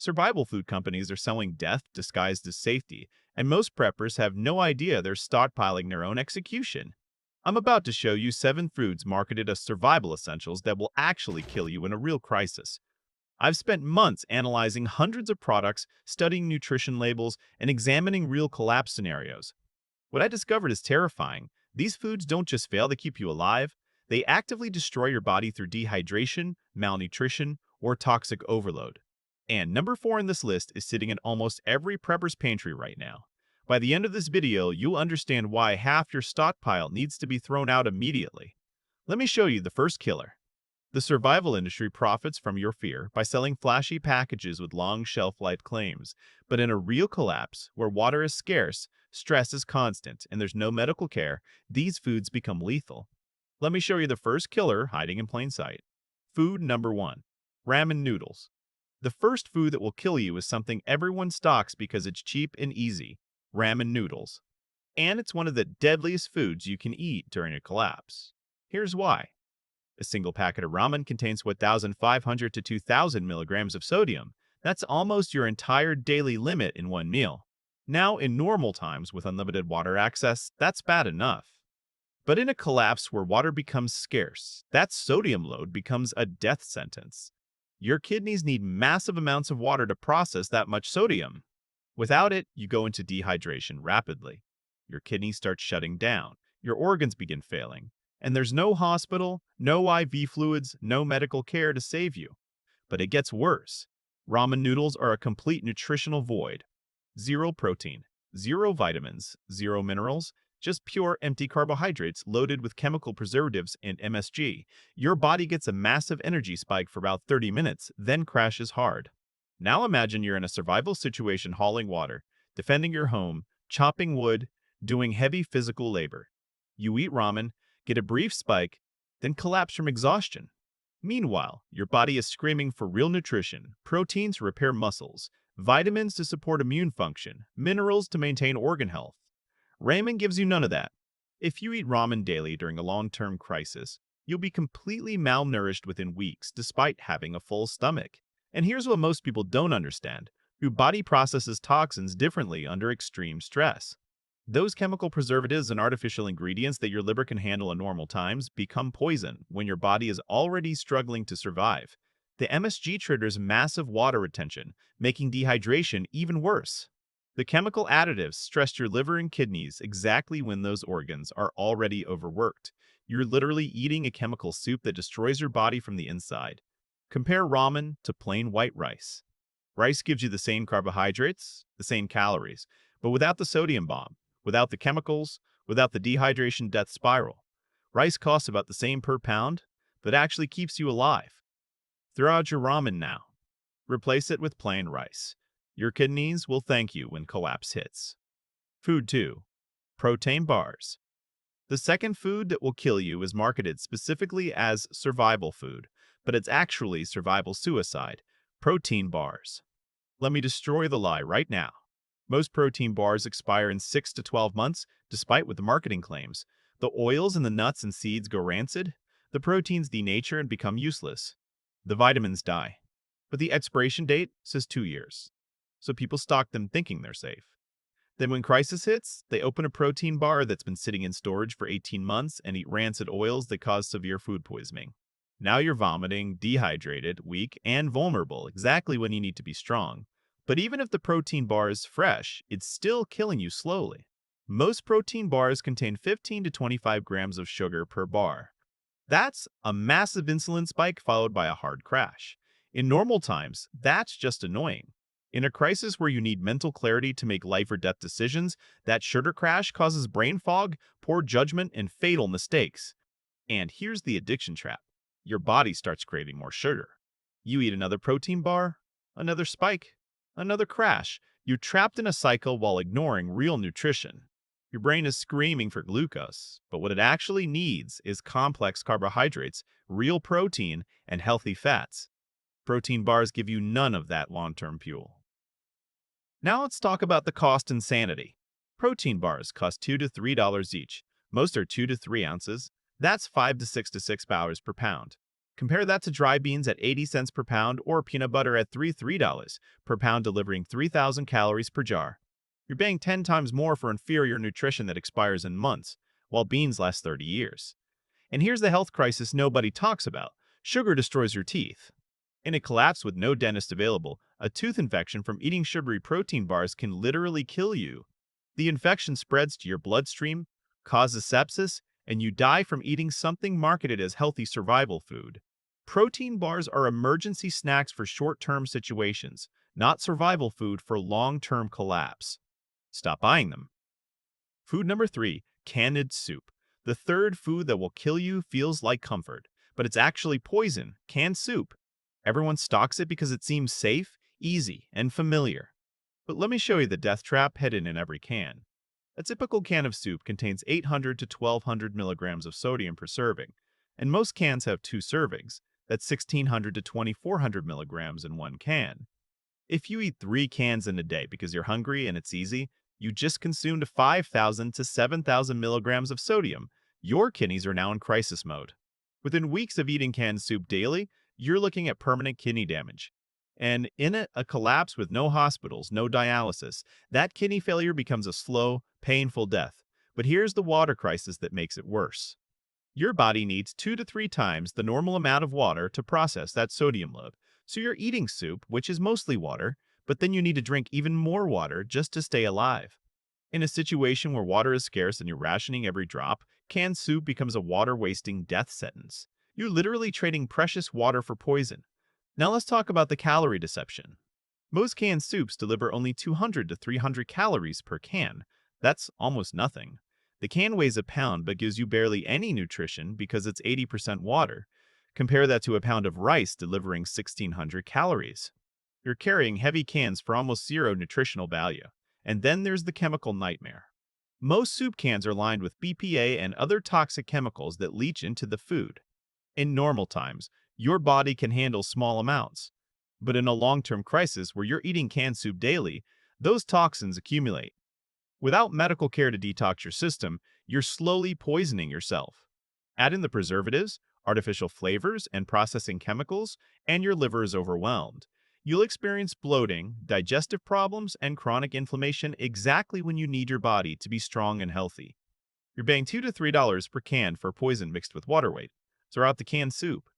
Survival food companies are selling death disguised as safety, and most preppers have no idea they're stockpiling their own execution. I'm about to show you 7 foods marketed as survival essentials that will actually kill you in a real crisis. I've spent months analyzing hundreds of products, studying nutrition labels, and examining real collapse scenarios. What I discovered is terrifying. These foods don't just fail to keep you alive, they actively destroy your body through dehydration, malnutrition, or toxic overload. And number 4 in this list is sitting in almost every prepper's pantry right now. By the end of this video, you'll understand why half your stockpile needs to be thrown out immediately. Let me show you the first killer. The survival industry profits from your fear by selling flashy packages with long shelf life claims. But in a real collapse, where water is scarce, stress is constant, and there's no medical care, these foods become lethal. Let me show you the first killer hiding in plain sight. Food number 1. Ramen noodles. The first food that will kill you is something everyone stocks because it's cheap and easy. Ramen noodles. And it's one of the deadliest foods you can eat during a collapse. Here's why. A single packet of ramen contains 1,500 to 2,000 milligrams of sodium. That's almost your entire daily limit in one meal. Now, in normal times with unlimited water access, that's bad enough. But in a collapse where water becomes scarce, that sodium load becomes a death sentence. Your kidneys need massive amounts of water to process that much sodium. Without it, you go into dehydration rapidly. Your kidneys start shutting down, your organs begin failing, and there's no hospital, no IV fluids, no medical care to save you. But it gets worse. Ramen noodles are a complete nutritional void. Zero protein, zero vitamins, zero minerals, just pure empty carbohydrates loaded with chemical preservatives and MSG. Your body gets a massive energy spike for about 30 minutes, then crashes hard. Now imagine you're in a survival situation hauling water, defending your home, chopping wood, doing heavy physical labor. You eat ramen, get a brief spike, then collapse from exhaustion. Meanwhile, your body is screaming for real nutrition, protein to repair muscles, vitamins to support immune function, minerals to maintain organ health. Ramen gives you none of that. If you eat ramen daily during a long-term crisis, you'll be completely malnourished within weeks despite having a full stomach. And here's what most people don't understand. Your body processes toxins differently under extreme stress. Those chemical preservatives and artificial ingredients that your liver can handle in normal times become poison when your body is already struggling to survive. The MSG triggers massive water retention, making dehydration even worse. The chemical additives stress your liver and kidneys exactly when those organs are already overworked. You're literally eating a chemical soup that destroys your body from the inside. Compare ramen to plain white rice. Rice gives you the same carbohydrates, the same calories, but without the sodium bomb, without the chemicals, without the dehydration death spiral. Rice costs about the same per pound, but actually keeps you alive. Throw out your ramen now. Replace it with plain rice. Your kidneys will thank you when collapse hits. Food 2. Protein bars. The second food that will kill you is marketed specifically as survival food, but it's actually survival suicide. Protein bars. Let me destroy the lie right now. Most protein bars expire in 6 to 12 months, despite what the marketing claims. The oils in the nuts and seeds go rancid, the proteins denature and become useless. The vitamins die. But the expiration date says 2 years. So people stock them thinking they're safe. Then when crisis hits, they open a protein bar that's been sitting in storage for 18 months and eat rancid oils that cause severe food poisoning. Now you're vomiting, dehydrated, weak, and vulnerable, exactly when you need to be strong. But even if the protein bar is fresh, it's still killing you slowly. Most protein bars contain 15 to 25 grams of sugar per bar. That's a massive insulin spike followed by a hard crash. In normal times, that's just annoying. In a crisis where you need mental clarity to make life or death decisions, that sugar crash causes brain fog, poor judgment, and fatal mistakes. And here's the addiction trap. Your body starts craving more sugar. You eat another protein bar, another spike, another crash. You're trapped in a cycle while ignoring real nutrition. Your brain is screaming for glucose, but what it actually needs is complex carbohydrates, real protein, and healthy fats. Protein bars give you none of that long-term fuel. Now let's talk about the cost insanity. Protein bars cost $2 to $3 each. Most are 2 to 3 ounces. That's $5 to $6 per pound. Compare that to dry beans at 80 cents per pound or peanut butter at $3 per pound, delivering 3,000 calories per jar. You're paying 10 times more for inferior nutrition that expires in months, while beans last 30 years. And here's the health crisis nobody talks about. Sugar destroys your teeth. In a collapse with no dentist available, a tooth infection from eating sugary protein bars can literally kill you. The infection spreads to your bloodstream, causes sepsis, and you die from eating something marketed as healthy survival food. Protein bars are emergency snacks for short-term situations, not survival food for long-term collapse. Stop buying them. Food number 3, canned soup. The third food that will kill you feels like comfort, but it's actually poison, canned soup. Everyone stocks it because it seems safe, easy, and familiar. But let me show you the death trap hidden in every can. A typical can of soup contains 800 to 1200 milligrams of sodium per serving, and most cans have 2 servings. That's 1600 to 2400 milligrams in one can. If you eat 3 cans in a day because you're hungry and it's easy, you just consumed 5,000 to 7,000 milligrams of sodium. Your kidneys are now in crisis mode. Within weeks of eating canned soup daily, you're looking at permanent kidney damage. And in a collapse with no hospitals, no dialysis, that kidney failure becomes a slow, painful death. But here's the water crisis that makes it worse. Your body needs 2 to 3 times the normal amount of water to process that sodium load. So you're eating soup, which is mostly water, but then you need to drink even more water just to stay alive. In a situation where water is scarce and you're rationing every drop, canned soup becomes a water-wasting death sentence. You're literally trading precious water for poison. Now let's talk about the calorie deception. Most canned soups deliver only 200 to 300 calories per can. That's almost nothing. The can weighs a pound but gives you barely any nutrition because it's 80% water. Compare that to a pound of rice delivering 1,600 calories. You're carrying heavy cans for almost zero nutritional value. And then there's the chemical nightmare. Most soup cans are lined with BPA and other toxic chemicals that leach into the food. In normal times, your body can handle small amounts. But in a long-term crisis where you're eating canned soup daily, those toxins accumulate. Without medical care to detox your system, you're slowly poisoning yourself. Add in the preservatives, artificial flavors, and processing chemicals, and your liver is overwhelmed. You'll experience bloating, digestive problems, and chronic inflammation exactly when you need your body to be strong and healthy. You're paying $2 to $3 per can for poison mixed with water weight. Throw out the canned soup.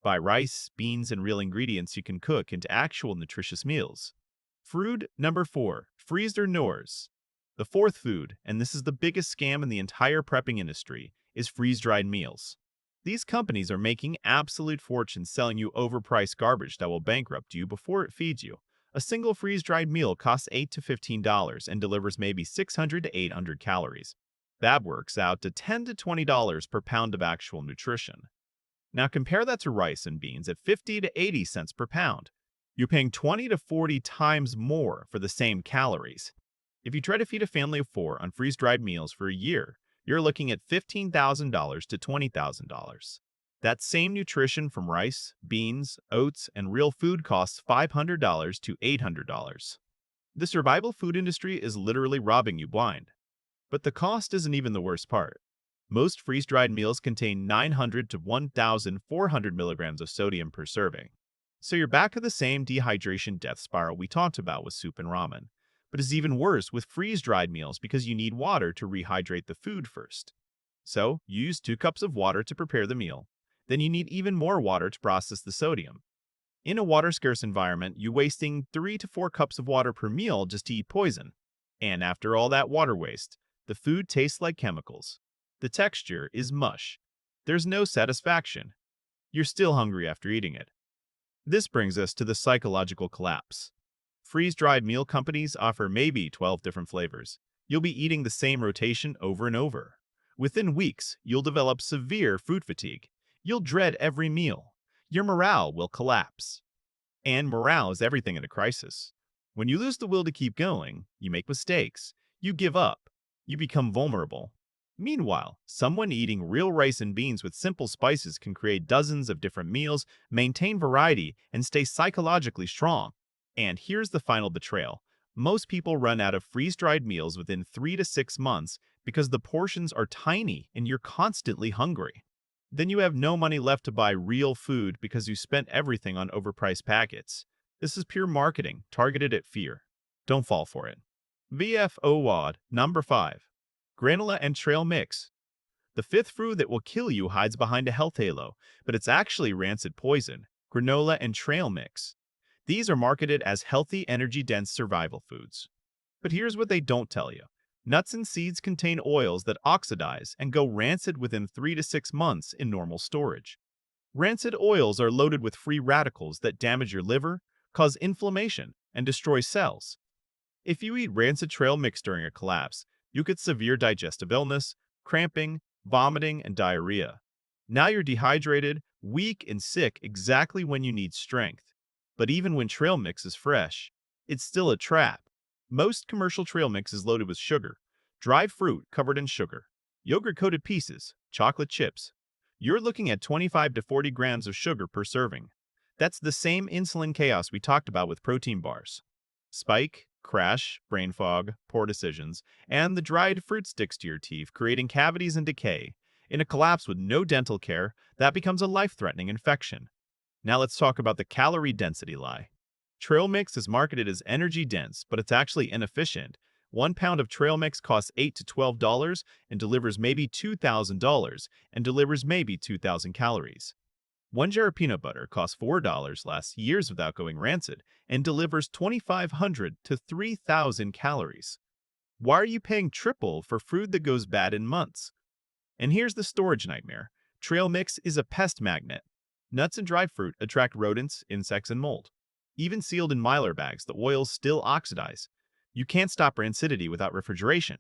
Buy rice, beans, and real ingredients you can cook into actual nutritious meals. Food number 4, freeze or Nors. The fourth food, and this is the biggest scam in the entire prepping industry, is freeze-dried meals. These companies are making absolute fortunes selling you overpriced garbage that will bankrupt you before it feeds you. A single freeze-dried meal costs $8 to $15 and delivers maybe 600 to 800 calories. That works out to $10 to $20 per pound of actual nutrition. Now compare that to rice and beans at 50 to 80 cents per pound. You're paying 20 to 40 times more for the same calories. If you try to feed a family of 4 on freeze-dried meals for a year, you're looking at $15,000 to $20,000. That same nutrition from rice, beans, oats, and real food costs $500 to $800. The survival food industry is literally robbing you blind. But the cost isn't even the worst part. Most freeze-dried meals contain 900 to 1,400 milligrams of sodium per serving. So you're back to the same dehydration death spiral we talked about with soup and ramen. But it's even worse with freeze-dried meals because you need water to rehydrate the food first. So you use 2 cups of water to prepare the meal. Then you need even more water to process the sodium. In a water-scarce environment, you're wasting 3 to 4 cups of water per meal just to eat poison. And after all that water waste, the food tastes like chemicals. The texture is mush. There's no satisfaction. You're still hungry after eating it. This brings us to the psychological collapse. Freeze-dried meal companies offer maybe 12 different flavors. You'll be eating the same rotation over and over. Within weeks, you'll develop severe food fatigue. You'll dread every meal. Your morale will collapse. And morale is everything in a crisis. When you lose the will to keep going, you make mistakes. You give up. You become vulnerable. Meanwhile, someone eating real rice and beans with simple spices can create dozens of different meals, maintain variety, and stay psychologically strong. And here's the final betrayal. Most people run out of freeze-dried meals within 3 to 6 months because the portions are tiny and you're constantly hungry. Then you have no money left to buy real food because you spent everything on overpriced packets. This is pure marketing, targeted at fear. Don't fall for it. VFOWAD number 5. Granola and trail mix. The fifth food that will kill you hides behind a health halo, but it's actually rancid poison. Granola and trail mix. These are marketed as healthy, energy-dense survival foods. But here's what they don't tell you. Nuts and seeds contain oils that oxidize and go rancid within 3 to 6 months in normal storage. Rancid oils are loaded with free radicals that damage your liver, cause inflammation, and destroy cells. If you eat rancid trail mix during a collapse, you get severe digestive illness, cramping, vomiting, and diarrhea. Now you're dehydrated, weak, and sick exactly when you need strength. But even when trail mix is fresh, it's still a trap. Most commercial trail mix is loaded with sugar, dried fruit covered in sugar, yogurt-coated pieces, chocolate chips. You're looking at 25 to 40 grams of sugar per serving. That's the same insulin chaos we talked about with protein bars. Spike, crash, brain fog, poor decisions, and the dried fruit sticks to your teeth, creating cavities and decay. In a collapse with no dental care, that becomes a life-threatening infection. Now let's talk about the calorie density lie. Trail mix is marketed as energy dense, but it's actually inefficient. 1 pound of trail mix costs $8 to $12 and delivers maybe $2,000 and delivers maybe 2,000 calories. 1 jar of peanut butter costs $4, lasts years without going rancid, and delivers 2,500 to 3,000 calories. Why are you paying triple for food that goes bad in months? And here's the storage nightmare. Trail mix is a pest magnet. Nuts and dried fruit attract rodents, insects, and mold. Even sealed in Mylar bags, the oils still oxidize. You can't stop rancidity without refrigeration.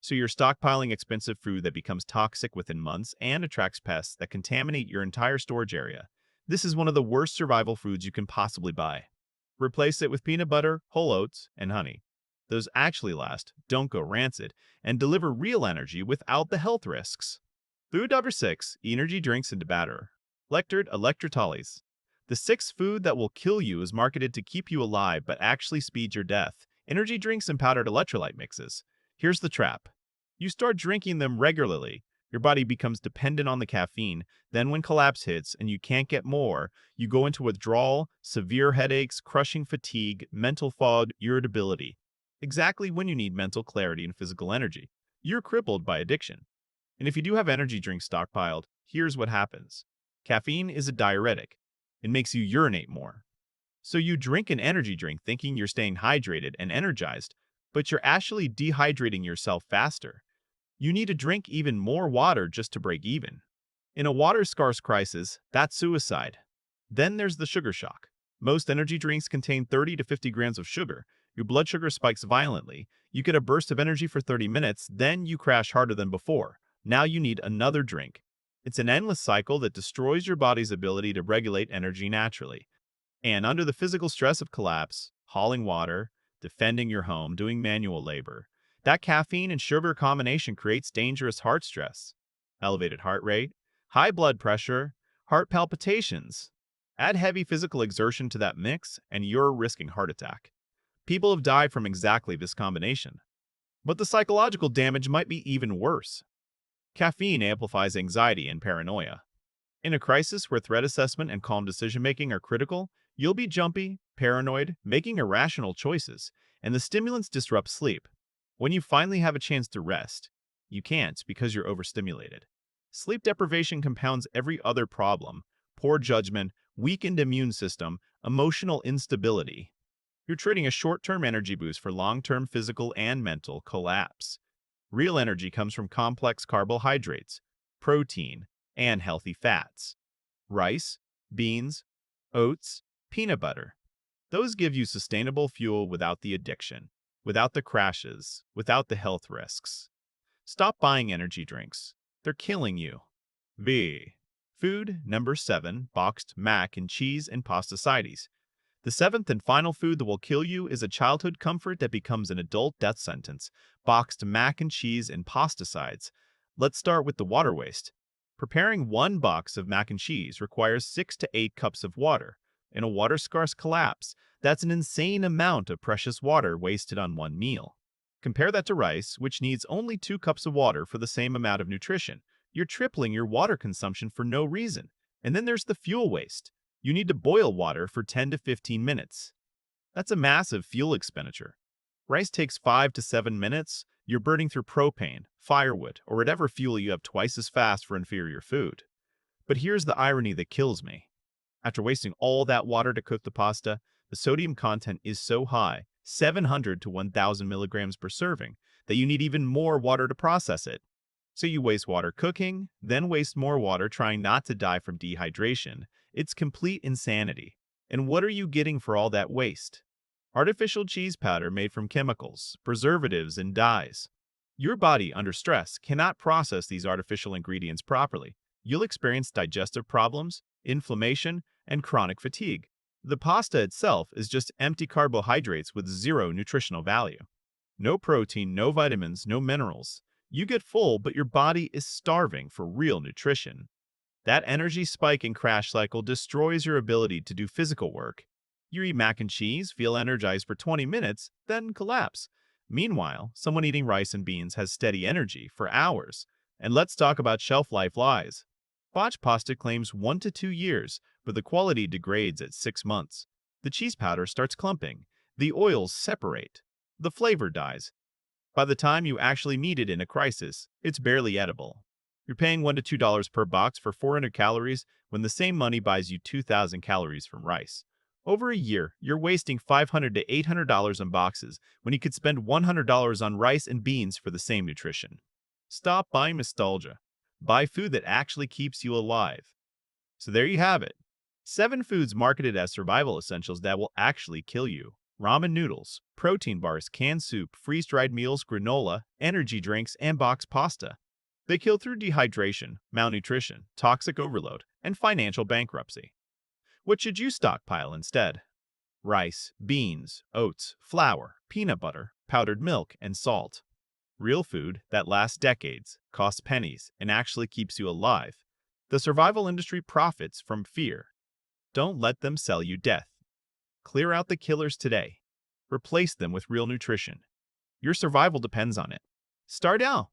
So you're stockpiling expensive food that becomes toxic within months and attracts pests that contaminate your entire storage area. This is one of the worst survival foods you can possibly buy. Replace it with peanut butter, whole oats, and honey. Those actually last, don't go rancid, and deliver real energy without the health risks. Food number 6, energy drinks and batter. Lectured electrolytes. The sixth food that will kill you is marketed to keep you alive but actually speeds your death. Energy drinks and powdered electrolyte mixes. Here's the trap. You start drinking them regularly. Your body becomes dependent on the caffeine. Then when collapse hits and you can't get more, you go into withdrawal, severe headaches, crushing fatigue, mental fog, irritability. Exactly when you need mental clarity and physical energy. You're crippled by addiction. And if you do have energy drinks stockpiled, here's what happens. Caffeine is a diuretic. It makes you urinate more. So you drink an energy drink thinking you're staying hydrated and energized, but you're actually dehydrating yourself faster. You need to drink even more water just to break even. In a water-scarce crisis, that's suicide. Then there's the sugar shock. Most energy drinks contain 30 to 50 grams of sugar. Your blood sugar spikes violently. You get a burst of energy for 30 minutes, then you crash harder than before. Now you need another drink. It's an endless cycle that destroys your body's ability to regulate energy naturally. And under the physical stress of collapse, hauling water, defending your home, doing manual labor, that caffeine and sugar combination creates dangerous heart stress, elevated heart rate, high blood pressure, heart palpitations. Add heavy physical exertion to that mix, and you're risking heart attack. People have died from exactly this combination. But the psychological damage might be even worse. Caffeine amplifies anxiety and paranoia. In a crisis where threat assessment and calm decision-making are critical, you'll be jumpy, paranoid, making irrational choices, and the stimulants disrupt sleep. When you finally have a chance to rest, you can't because you're overstimulated. Sleep deprivation compounds every other problem: poor judgment, weakened immune system, emotional instability. You're trading a short-term energy boost for long-term physical and mental collapse. Real energy comes from complex carbohydrates, protein, and healthy fats. Rice, beans, oats, peanut butter. Those give you sustainable fuel without the addiction, without the crashes, without the health risks. Stop buying energy drinks. They're killing you. B. Food number 7, boxed mac and cheese and pasta sides. The seventh and final food that will kill you is a childhood comfort that becomes an adult death sentence: boxed mac and cheese and pasta sides. Let's start with the water waste. Preparing 1 box of mac and cheese requires 6 to 8 cups of water. In a water-scarce collapse, that's an insane amount of precious water wasted on one meal. Compare that to rice, which needs only 2 cups of water for the same amount of nutrition. You're tripling your water consumption for no reason. And then there's the fuel waste. You need to boil water for 10 to 15 minutes. That's a massive fuel expenditure. Rice takes 5 to 7 minutes. You're burning through propane, firewood, or whatever fuel you have twice as fast for inferior food. But here's the irony that kills me. After wasting all that water to cook the pasta, the sodium content is so high, 700 to 1,000 milligrams per serving, that you need even more water to process it. So you waste water cooking, then waste more water trying not to die from dehydration. It's complete insanity. And what are you getting for all that waste? Artificial cheese powder made from chemicals, preservatives, and dyes. Your body, under stress, cannot process these artificial ingredients properly. You'll experience digestive problems, inflammation, and chronic fatigue. The pasta itself is just empty carbohydrates with zero nutritional value. No protein, no vitamins, no minerals. You get full, but your body is starving for real nutrition. That energy spike and crash cycle destroys your ability to do physical work. You eat mac and cheese, feel energized for 20 minutes, then collapse. Meanwhile, someone eating rice and beans has steady energy for hours. And let's talk about shelf life lies. Botch pasta claims 1 to 2 years, but the quality degrades at 6 months. The cheese powder starts clumping. The oils separate. The flavor dies. By the time you actually need it in a crisis, it's barely edible. You're paying $1 to $2 per box for 400 calories when the same money buys you 2,000 calories from rice. Over a year, you're wasting $500 to $800 on boxes when you could spend $100 on rice and beans for the same nutrition. Stop buying nostalgia. Buy food that actually keeps you alive. So there you have it. 7 foods marketed as survival essentials that will actually kill you. Ramen noodles, protein bars, canned soup, freeze-dried meals, granola, energy drinks, and boxed pasta. They kill through dehydration, malnutrition, toxic overload, and financial bankruptcy. What should you stockpile instead? Rice, beans, oats, flour, peanut butter, powdered milk, and salt. Real food that lasts decades, costs pennies, and actually keeps you alive. The survival industry profits from fear. Don't let them sell you death. Clear out the killers today. Replace them with real nutrition. Your survival depends on it. Start now.